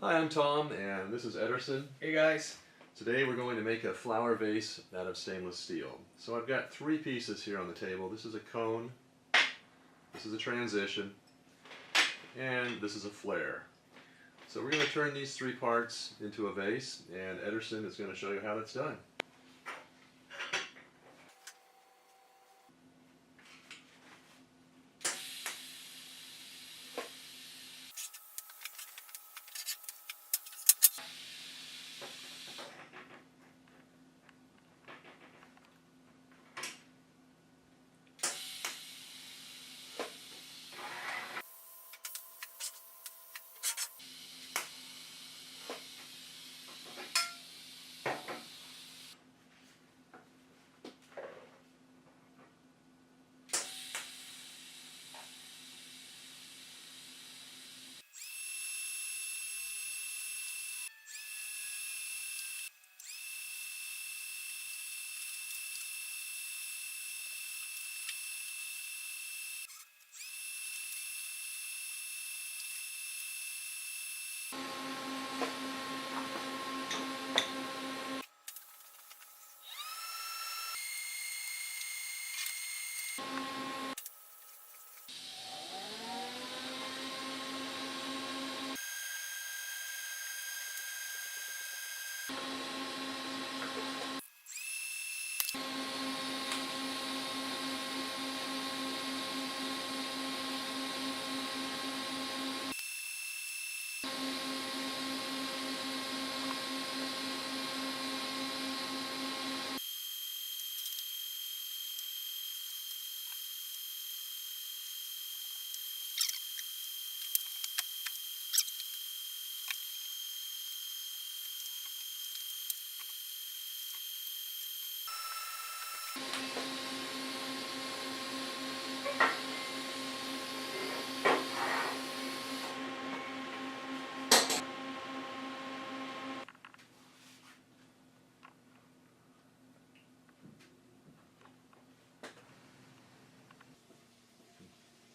Hi, I'm Tom, and this is Ederson. Hey guys. Today we're going to make a flower vase out of stainless steel. So I've got three pieces here on the table. This is a cone, this is a transition, and this is a flare. So we're going to turn these three parts into a vase, and Ederson is going to show you how that's done.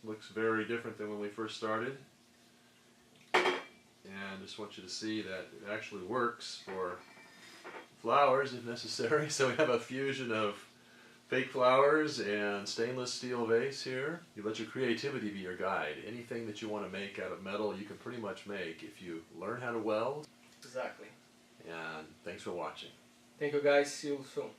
Looks very different than when we first started. And just want you to see that it actually works for flowers if necessary. So we have a fusion of fake flowers and stainless steel vase here. You let your creativity be your guide. Anything that you want to make out of metal you can pretty much make if you learn how to weld. Exactly. And thanks for watching. Thank you guys. See you soon.